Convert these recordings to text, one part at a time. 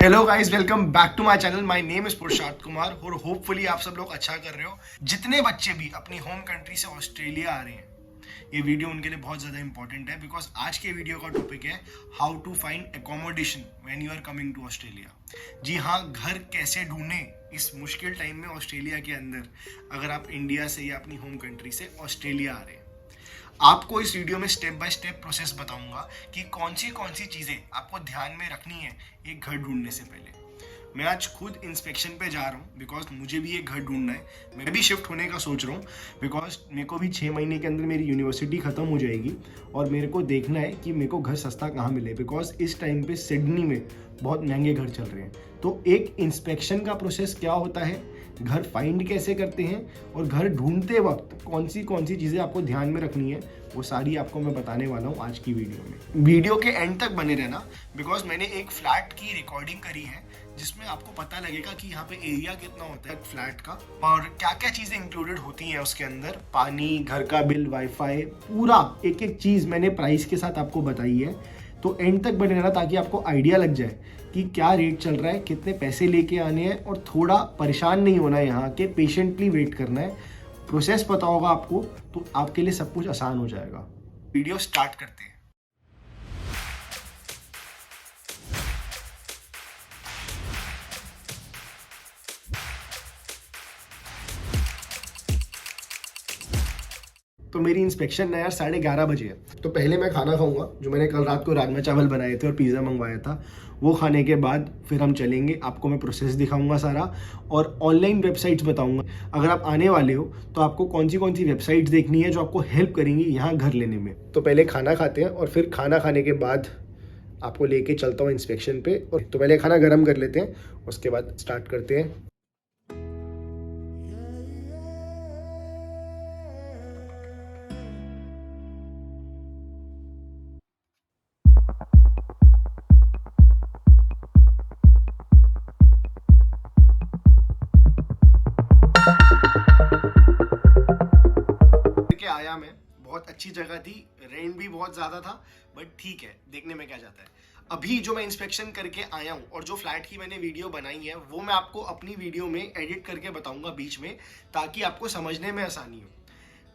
Hello guys, welcome back to my channel. My name is Purushottam Kumar और hopefully आप सब लोग अच्छा कर रहे हो। जितने बच्चे भी अपनी होम कंट्री से ऑस्ट्रेलिया आ रहे हैं, ये वीडियो उनके लिए बहुत ज़्यादा इंपॉर्टेंट है बिकॉज आज के वीडियो का टॉपिक है how to find accommodation when you are coming to Australia. जी हाँ, घर कैसे ढूंढें इस मुश्किल टाइम में ऑस्ट्रेलिया के अंदर, अगर आप इंडिया से या अपनी होम कंट्री से ऑस्ट्रेलिया आ रहे हैं। आपको इस वीडियो में स्टेप बाय स्टेप प्रोसेस बताऊंगा कि कौन सी चीज़ें आपको ध्यान में रखनी है एक घर ढूंढने से पहले। मैं आज खुद इंस्पेक्शन पे जा रहा हूँ बिकॉज मुझे भी एक घर ढूंढना है। मैं भी शिफ्ट होने का सोच रहा हूँ बिकॉज मेरे को भी 6 महीने के अंदर मेरी यूनिवर्सिटी ख़त्म हो जाएगी और मेरे को देखना है कि मेरे को घर सस्ता कहाँ मिले बिकॉज इस टाइम पे सिडनी में बहुत महंगे घर चल रहे हैं। तो एक इंस्पेक्शन का प्रोसेस क्या होता है, घर फाइंड कैसे करते हैं और घर ढूंढते वक्त कौन सी चीज़ें आपको ध्यान में रखनी है, वो सारी आपको मैं बताने वाला हूँ आज की वीडियो में। वीडियो के एंड तक बने रहना बिकॉज मैंने एक फ्लैट की रिकॉर्डिंग करी है जिसमें आपको पता लगेगा कि यहाँ पे एरिया कितना होता है फ्लैट का और क्या क्या चीज़ें इंक्लूडेड होती हैं उसके अंदर। पानी, घर का बिल, वाईफाई, पूरा एक एक चीज़ मैंने प्राइस के साथ आपको बताई है। तो एंड तक बने रहना ताकि आपको आइडिया लग जाए कि क्या रेट चल रहा है, कितने पैसे लेके आने हैं और थोड़ा परेशान नहीं होना है, यहाँ के पेशेंटली वेट करना है। प्रोसेस पता होगा आपको तो आपके लिए सब कुछ आसान हो जाएगा। वीडियो स्टार्ट करते हैं। तो मेरी इंस्पेक्शन ना यार 11:30 बजे है। तो पहले मैं खाना खाऊंगा, जो मैंने कल रात को राजमा चावल बनाए थे और पिज़्ज़ा मंगवाया था, वो खाने के बाद फिर हम चलेंगे। आपको मैं प्रोसेस दिखाऊंगा सारा और ऑनलाइन वेबसाइट्स बताऊंगा। अगर आप आने वाले हो तो आपको कौन सी वेबसाइट्स देखनी है जो आपको हेल्प करेंगी यहाँ घर लेने में। तो पहले खाना खाते हैं और फिर खाना खाने के बाद आपको लेके चलता हूँ इंस्पेक्शन पे। और तो पहले खाना गर्म कर लेते हैं, उसके बाद स्टार्ट करते हैं। के आया मैं, बहुत अच्छी जगह थी, रेंट भी बहुत ज़्यादा था बट ठीक है, देखने में क्या जाता है। अभी जो मैं इंस्पेक्शन करके आया हूँ और जो फ्लैट की मैंने वीडियो बनाई है वो मैं आपको अपनी वीडियो में एडिट करके बताऊंगा बीच में, ताकि आपको समझने में आसानी हो।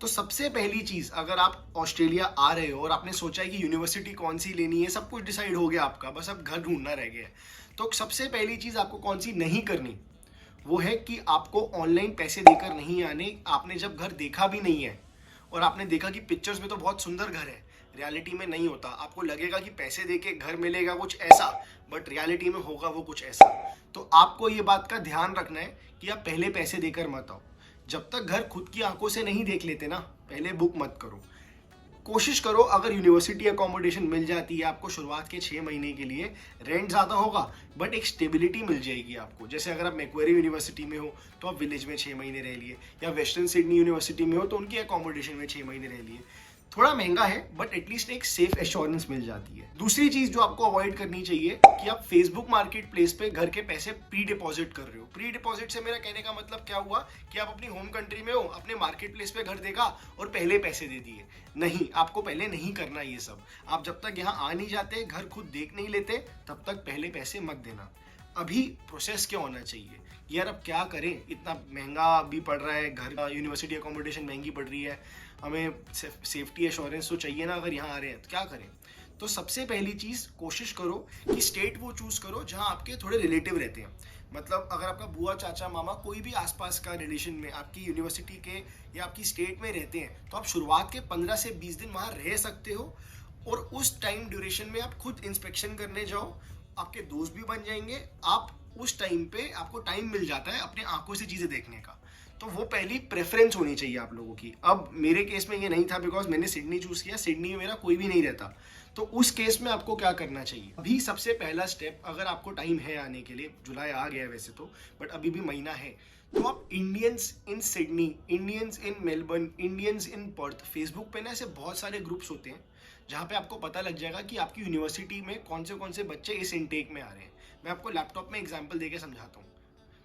तो सबसे पहली चीज़, अगर आप ऑस्ट्रेलिया आ रहे हो और आपने सोचा है कि यूनिवर्सिटी कौन सी लेनी है, सब कुछ डिसाइड हो गया आपका, बस अब घर ढूंढना रह गया है। तो सबसे पहली चीज़ आपको कौन सी नहीं करनी, वो है कि आपको ऑनलाइन पैसे देकर नहीं आने। आपने जब घर देखा भी नहीं है और आपने देखा कि पिक्चर्स में तो बहुत सुंदर घर है, रियलिटी में नहीं होता, आपको लगेगा कि पैसे देके घर मिलेगा कुछ ऐसा, बट रियलिटी में होगा वो कुछ ऐसा। तो आपको ये बात का ध्यान रखना है कि आप पहले पैसे देकर मत आओ। जब तक घर खुद की आंखों से नहीं देख लेते ना, पहले बुक मत करो। कोशिश करो, अगर यूनिवर्सिटी अकोमोडेशन मिल जाती है आपको शुरुआत के 6 महीने के लिए, रेंट ज़्यादा होगा बट एक स्टेबिलिटी मिल जाएगी आपको। जैसे अगर आप मैक्वेरी यूनिवर्सिटी में हो तो आप विलेज में 6 महीने रह लिए, या वेस्टर्न सिडनी यूनिवर्सिटी में हो तो उनकी अकोमोडेशन में 6 महीने रह लिए। थोड़ा महंगा है बट एटलीस्ट एक सेफ एश्योरेंस मिल जाती है। दूसरी चीज जो आपको अवॉइड करनी चाहिए कि आप फेसबुक मार्केट प्लेस पे घर के पैसे प्री डिपॉजिट कर रहे हो। प्री डिपॉजिट से मेरा कहने का मतलब क्या हुआ कि आप अपनी होम कंट्री में हो, अपने मार्केट प्लेस पे घर देखा और पहले पैसे दे दिए। नहीं, आपको पहले नहीं करना ये सब। आप जब तक यहाँ आ नहीं जाते, घर खुद देख नहीं लेते, तब तक पहले पैसे मत देना। अभी प्रोसेस क्या होना चाहिए यार, अब क्या करें, इतना महंगा भी पड़ रहा है घर, यूनिवर्सिटी अकोमोडेशन महंगी पड़ रही है, हमें सेफ्टी एश्योरेंस तो चाहिए ना अगर यहाँ आ रहे हैं, तो क्या करें। तो सबसे पहली चीज़, कोशिश करो कि स्टेट वो चूज़ करो जहाँ आपके थोड़े रिलेटिव रहते हैं। मतलब अगर आपका बुआ, चाचा, मामा, कोई भी आसपास का रिलेशन में आपकी यूनिवर्सिटी के या आपकी स्टेट में रहते हैं, तो आप शुरुआत के 15 से 20 दिन वहाँ रह सकते हो। और उस टाइम ड्यूरेशन में आप खुद इंस्पेक्शन करने जाओ, आपके दोस्त भी बन जाएंगे। आप उस टाइम पे आपको टाइम मिल जाता है अपने आंखों से चीज़ें देखने का। तो वो पहली प्रेफरेंस होनी चाहिए आप लोगों की। अब मेरे केस में ये नहीं था बिकॉज मैंने सिडनी चूज़ किया, सिडनी में मेरा कोई भी नहीं रहता। तो उस केस में आपको क्या करना चाहिए, अभी सबसे पहला स्टेप, अगर आपको टाइम है आने के लिए, जुलाई आ गया है वैसे तो, बट अभी भी महीना है, तो आप Indians in Sydney, Indians in Melbourne, Indians in Perth, Facebook पे ना ऐसे बहुत सारे ग्रुप्स होते हैं जहाँ पे आपको पता लग जाएगा कि आपकी यूनिवर्सिटी में कौन से बच्चे इस इनटेक में आ रहे हैं। मैं आपको लैपटॉप में एग्जांपल देके समझाता हूँ।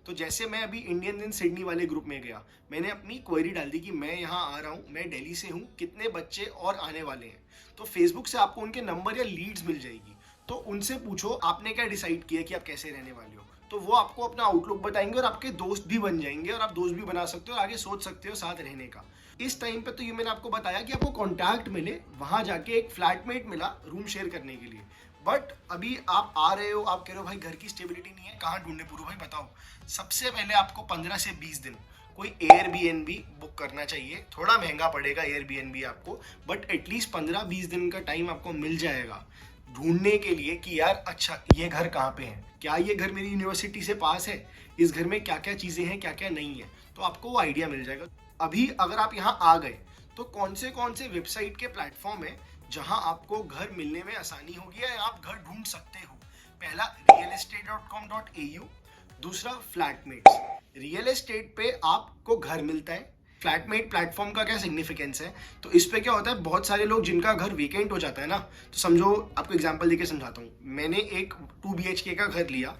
तो जैसे मैं अभी इंडियन इन सिडनी वाले ग्रुप में गया, मैंने अपनी क्वेरी डाल दी कि मैं यहाँ आ रहा हूँ, मैं दिल्ली से हूँ, कितने बच्चे और आने वाले हैं। तो फेसबुक से आपको उनके नंबर या लीड्स मिल जाएगी। तो उनसे पूछो आपने क्या डिसाइड किया कि आप कैसे रहने वाले हो, तो वो आपको अपना आउटलुक बताएंगे और आपके दोस्त भी बन जाएंगे और आप दोस्त भी बना सकते हो और आगे सोच सकते हो साथ रहने का। इस टाइम पे तो ये मैंने आपको बताया कि आपको कॉन्टैक्ट मिले, वहां जाके एक फ्लैटमेट मिला रूम शेयर करने के लिए। बट अभी आप आ रहे हो, आप कह रहे हो भाई घर की स्टेबिलिटी नहीं है, कहाँ ढूंढे पूरू भाई बताओ। सबसे पहले आपको 15 से 20 दिन कोई एयरबीएनबी बुक करना चाहिए। थोड़ा महंगा पड़ेगा एयरबीएनबी आपको, बट एटलीस्ट 15-20 दिन का टाइम आपको मिल जाएगा ढूंढने के लिए कि यार अच्छा ये घर कहाँ पे है, क्या ये घर मेरी यूनिवर्सिटी से पास है, इस घर में क्या क्या चीज़ें हैं क्या क्या नहीं है, तो आपको वो आइडिया मिल जाएगा। अभी अगर आप यहाँ आ गए तो कौन से वेबसाइट के प्लेटफॉर्म है जहां आपको घर मिलने में आसानी होगी या आप घर ढूंढ सकते हो। पहला realestate.com.au, दूसरा फ्लैटमेट्स। रियल एस्टेट पे आपको घर मिलता है। फ्लैटमेट प्लेटफॉर्म का क्या सिग्निफिकेंस है, तो इस पे क्या होता है, बहुत सारे लोग जिनका घर वेकेंट हो जाता है ना, तो समझो आपको एग्जांपल देके समझाता हूँ। मैंने एक 2 BHK का घर लिया,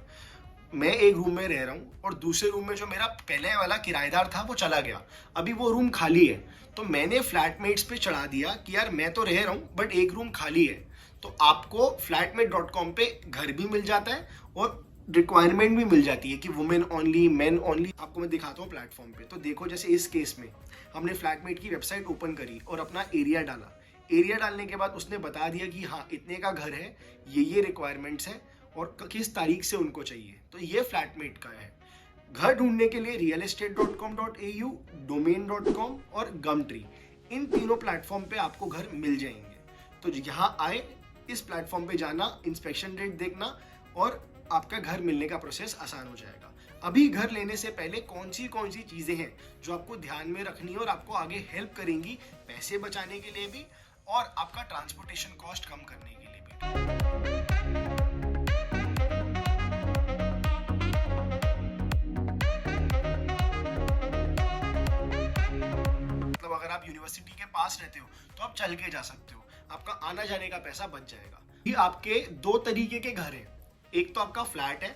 मैं एक रूम में रह रहा हूँ और दूसरे रूम में जो मेरा पहले वाला किराएदार था वो चला गया, अभी वो रूम खाली है। तो मैंने फ्लैटमेट्स पे चढ़ा दिया कि यार मैं तो रह रहा हूँ बट एक रूम खाली है, तो आपको flatmate.com पे घर भी मिल जाता है और रिक्वायरमेंट भी मिल जाती है कि वुमेन ओनली, मेन ओनली। आपको मैं दिखाता हूँ प्लेटफॉर्म पे। तो देखो जैसे इस केस में हमने फ्लैटमेट की वेबसाइट ओपन करी और अपना एरिया डाला। एरिया डालने के बाद उसने बता दिया कि हाँ इतने का घर है, ये रिक्वायरमेंट्स है और किस तारीख से उनको चाहिए। तो ये फ्लैटमेट का है। घर ढूंढने के लिए realestate.com.au, domain.com और गमट्री, इन तीनों प्लेटफॉर्म पे आपको घर मिल जाएंगे। तो यहाँ आए, इस प्लेटफॉर्म पे जाना, इंस्पेक्शन डेट देखना और आपका घर मिलने का प्रोसेस आसान हो जाएगा। अभी घर लेने से पहले कौन सी चीजें हैं जो आपको ध्यान में रखनी है और आपको आगे हेल्प करेंगी पैसे बचाने के लिए भी और आपका ट्रांसपोर्टेशन कॉस्ट कम करने के लिए भी। अगर आप यूनिवर्सिटी के पास रहते हो तो आप चल के जा सकते हो, आपका आना जाने का पैसा बच जाएगा। ये आपके 2 तरीके के घर हैं, एक तो आपका फ्लैट है,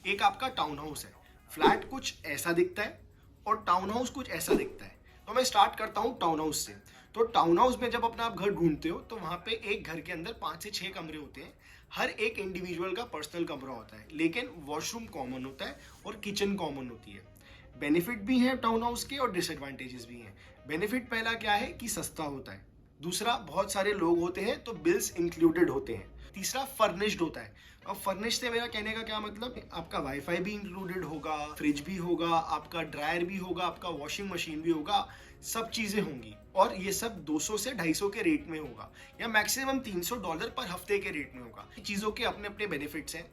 एक आपका टाउन हाउस है। फ्लैट कुछ ऐसा दिखता है और टाउन हाउस कुछ ऐसा दिखता है। तो मैं स्टार्ट करता हूँ टाउन हाउस से। तो टाउन हाउस में जब अपना आप घर ढूंढते हो तो वहाँ पे एक घर के अंदर 5 से 6 कमरे होते हैं। हर एक इंडिविजुअल का पर्सनल कमरा होता है, लेकिन वॉशरूम कॉमन होता है और किचन कॉमन होती है। बेनिफिट भी हैं टाउन हाउस के और डिसएडवांटेजेस भी हैं। बेनिफिट पहला क्या है कि सस्ता होता है, दूसरा बहुत सारे लोग होते हैं तो बिल्स इंक्लूडेड होते हैं, तीसरा फर्निश्ड होता है। अब फर्निश से मेरा कहने का क्या मतलब, आपका वाईफाई भी इंक्लूडेड होगा, फ्रिज भी होगा, आपका ड्रायर भी होगा, आपका वॉशिंग मशीन भी होगा, सब चीजें होंगी और ये सब 200 से 250 के रेट में होगा या मैक्सिमम $300 पर हफ्ते के रेट में होगा। चीजों के अपने अपने बेनिफिट्स हैं।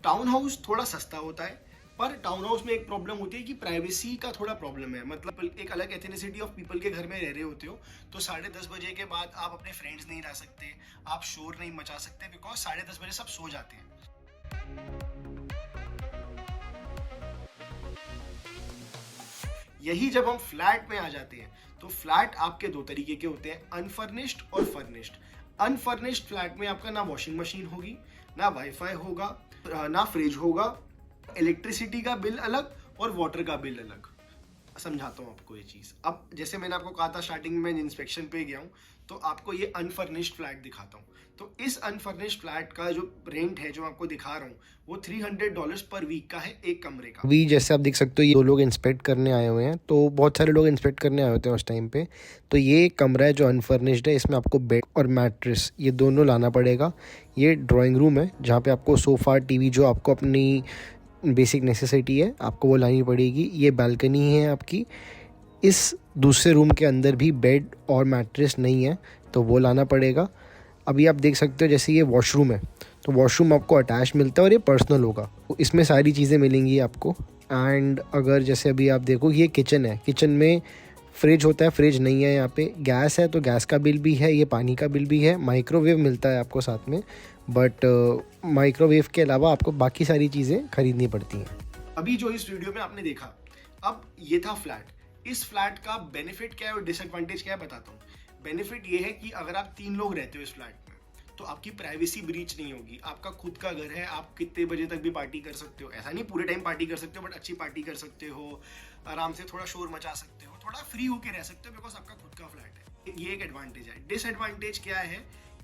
टाउन हाउस थोड़ा सस्ता होता है, पर टाउन हाउस में एक प्रॉब्लम होती है कि प्राइवेसी का थोड़ा प्रॉब्लम है। मतलब एक अलग एथेनिसिटी ऑफ पीपल के घर में रह रहे होते हो तो 10:30 बजे के बाद आप अपने फ्रेंड्स नहीं ला सकते, आप शोर नहीं मचा सकते, बिकॉज 10:30 बजे सब सो जाते हैं। यही जब हम फ्लैट में आ जाते हैं तो फ्लैट आपके 2 तरीके के होते हैं, अनफर्निश्ड और फर्निश्ड। अनफर्निश्ड फ्लैट में आपका ना वॉशिंग मशीन होगी, ना वाईफाई होगा, ना फ्रिज होगा, इलेक्ट्रिसिटी का बिल अलग और वाटर का बिल अलग। समझाता हूँ आपको ये चीज़। अब जैसे मैंने आपको कहा था स्टार्टिंग में इंस्पेक्शन पे गया हूँ तो आपको ये अनफर्निश्ड फ्लैट दिखाता हूँ। तो इस अनफर्निश्ड फ्लैट का जो रेंट है जो आपको दिखा रहा हूँ वो $300 पर वीक का है, एक कमरे का। अभी जैसे आप देख सकते हो ये 2 लोग इंस्पेक्ट करने आए हुए हैं, तो बहुत सारे लोग इंस्पेक्ट करने आए होते हैं उस टाइम पे। तो ये एक कमरा है जो अनफर्निश्ड है, इसमें आपको बेड और मैट्रेस ये दोनों लाना पड़ेगा। ये ड्राइंग रूम है जहाँ पे आपको सोफ़ा, टीवी जो आपको अपनी बेसिक नेसेसिटी है आपको वो लानी पड़ेगी। ये बालकनी है आपकी। इस दूसरे रूम के अंदर भी बेड और मैट्रेस नहीं है तो वो लाना पड़ेगा। अभी आप देख सकते हो जैसे ये वॉशरूम है तो वॉशरूम आपको अटैच मिलता है और ये पर्सनल होगा, तो इसमें सारी चीज़ें मिलेंगी आपको। एंड अगर जैसे अभी आप देखो ये किचन है, किचन में फ्रिज होता है, फ्रिज नहीं है यहाँ पे। गैस है तो गैस का बिल भी है, ये पानी का बिल भी है। माइक्रोवेव मिलता है आपको साथ में, बट माइक्रोवेव के अलावा आपको बाकी सारी चीज़ें खरीदनी पड़ती हैं। अभी जो इस वीडियो में आपने देखा, अब ये था फ्लैट। इस फ्लैट का बेनिफिट क्या है और डिसएडवांटेज क्या है बताता हूँ। बेनिफिट ये है कि अगर आप 3 लोग रहते हो इस फ्लैट में तो आपकी प्राइवेसी ब्रीच नहीं होगी। आपका खुद का घर है, आप कितने बजे तक भी पार्टी कर सकते हो। ऐसा नहीं पूरे टाइम पार्टी कर सकते हो, बट अच्छी पार्टी कर सकते हो, आराम से थोड़ा शोर मचा सकते हो, थोड़ा फ्री होके रह सकते हो, बिकॉज आपका खुद का फ्लैट है। ये एक एडवांटेज है। डिसएडवांटेज क्या है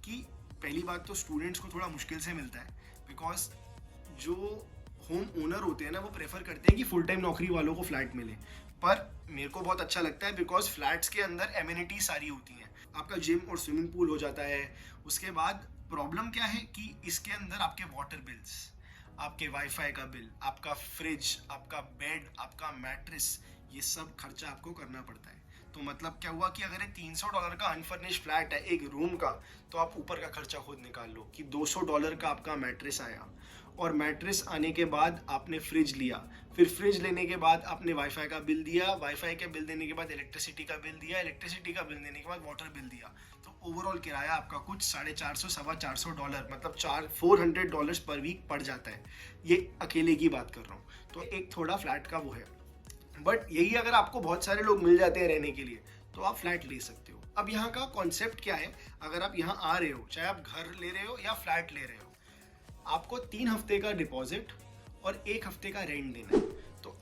कि पहली बात तो स्टूडेंट्स को थोड़ा मुश्किल से मिलता है, बिकॉज जो होम ओनर होते हैं ना वो प्रेफर करते हैं कि फुल टाइम नौकरी वालों को फ्लैट मिले, पर मेरे को बहुत अच्छा लगता है बिकॉज फ्लैट्स के अंदर एमिनिटी सारी होती हैं। आपका जिम और स्विमिंग पूल हो जाता है। उसके बाद प्रॉब्लम क्या है कि इसके अंदर आपके वाटर बिल्स, आपके वाईफाई का बिल, आपका फ्रिज, आपका बेड, आपका मैट्रेस, ये सब खर्चा आपको करना पड़ता है। तो मतलब क्या हुआ कि अगर ये $300 का अनफर्निश्ड फ्लैट है एक रूम का, तो आप ऊपर का खर्चा खुद निकाल लो कि $200 का आपका मैट्रेस आया, और मैट्रेस आने के बाद आपने फ्रिज लिया, फिर फ्रिज लेने के बाद आपने वाईफाई का बिल दिया, वाईफाई का बिल देने के बाद इलेक्ट्रिसिटी का बिल दिया, इलेक्ट्रिसिटी का बिल देने के बाद वाटर बिल दिया। तो ओवरऑल किराया आपका कुछ $450-450 मतलब $400 पर वीक पड़ जाता है। ये अकेले की बात कर रहा हूँ, तो एक थोड़ा फ्लैट का वो है। बट यही अगर आपको बहुत सारे लोग मिल जाते हैं रहने के लिए तो आप फ्लैट ले सकते हो। अब यहाँ का कॉन्सेप्ट क्या है, अगर आप यहाँ आ रहे हो, चाहे आप घर ले रहे हो या फ्लैट ले रहे हो, आपको 3 हफ्ते का डिपॉजिट और 1 हफ्ते का रेंट देना है। तो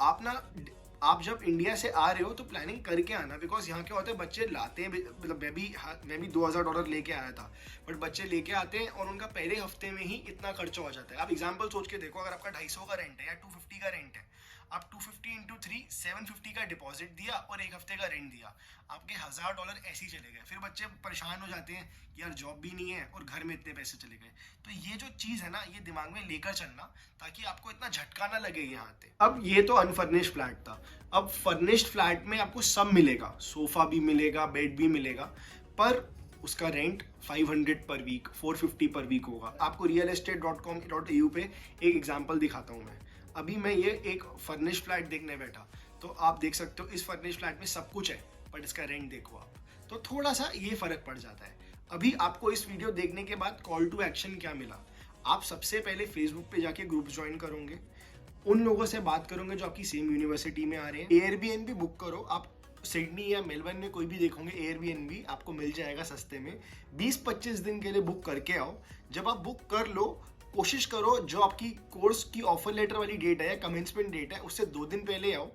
आप जब इंडिया से आ रहे हो तो प्लानिंग करके आना, बिकॉज यहाँ क्या होता है बच्चे लाते हैं, मतलब मैं भी $2000 लेके आया था, बट बच्चे लेके आते हैं और उनका पहले हफ्ते में ही इतना खर्चा हो जाता है। आप एग्जांपल सोच के देखो, अगर आपका 250 का रेंट है या 250 का रेंट है, आप 250 × 3 750 का डिपॉजिट दिया और 1 हफ्ते का रेंट दिया, आपके $1000 ऐसे ही चले गए। फिर बच्चे परेशान हो जाते हैं कि यार जॉब भी नहीं है और घर में इतने पैसे चले गए। तो ये जो चीज़ है ना, ये दिमाग में लेकर चलना ताकि आपको इतना झटका ना लगे यहाँ आते। अब ये तो अनफर्निश्ड फ्लैट था। अब फर्निश्ड फ्लैट में आपको सब मिलेगा, सोफा भी मिलेगा, बेड भी मिलेगा, पर उसका रेंट 500 पर वीक, 450 पर वीक होगा। आपको realestate.com.au पे एक एग्जांपल दिखाता हूँ मैं। अभी मैं ये एक फर्निश्ड फ्लैट देखने बैठा, तो आप देख सकते हो इस फर्निश्ड फ्लैट में सब कुछ है, बट इसका रेंट देखो आप, तो थोड़ा सा ये फर्क पड़ जाता है। अभी आपको इस वीडियो देखने के बाद कॉल टू एक्शन क्या मिला, आप सबसे पहले फेसबुक पे जाके ग्रुप ज्वाइन करोगे, उन लोगों से बात करोगे जो आपकी सेम यूनिवर्सिटी में आ रहे हैं। एयरबीएनबी बुक करो, आप सिडनी या मेलबर्न में कोई भी देखोगे एयरबीएनबी आपको मिल जाएगा सस्ते में। 20-25 दिन के लिए बुक करके आओ। जब आप बुक कर लो, कोशिश करो जो आपकी कोर्स की ऑफर लेटर वाली डेट है या कमेंसमेंट डेट है उससे 2 दिन पहले आओ।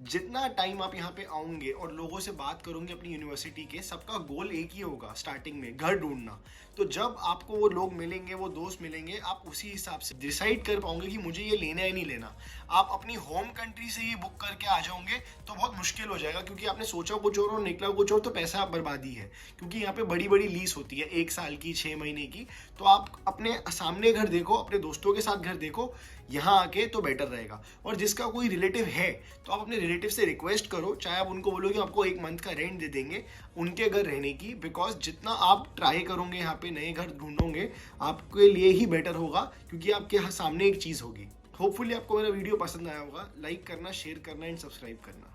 जितना टाइम आप यहाँ पे आओगे और लोगों से बात करोगे अपनी यूनिवर्सिटी के, सबका गोल एक ही होगा स्टार्टिंग में, घर ढूंढना। तो जब आपको वो लोग मिलेंगे, वो दोस्त मिलेंगे, आप उसी हिसाब से डिसाइड कर पाओगे कि मुझे ये लेना है नहीं लेना। आप अपनी होम कंट्री से ही बुक करके आ जाओगे तो बहुत मुश्किल हो जाएगा, क्योंकि आपने सोचा कुछ और निकला कुछ और, तो पैसा बर्बादी है। क्योंकि यहाँ पे बड़ी बड़ी लीज होती है 1 साल की, 6 महीने की। तो आप अपने सामने घर देखो, अपने दोस्तों के साथ घर देखो यहाँ आके, तो बेटर रहेगा। और जिसका कोई रिलेटिव है तो आप अपने रिलेटिव से रिक्वेस्ट करो, चाहे आप उनको बोलो कि आपको 1 मंथ का रेंट दे देंगे उनके घर रहने की, बिकॉज जितना आप ट्राई करोगे यहाँ पे नए घर ढूंढोगे आपके लिए ही बेटर होगा, क्योंकि आपके सामने एक चीज़ होगी। होपफुली आपको मेरा वीडियो पसंद आया होगा। लाइक करना, शेयर करना एंड सब्सक्राइब करना।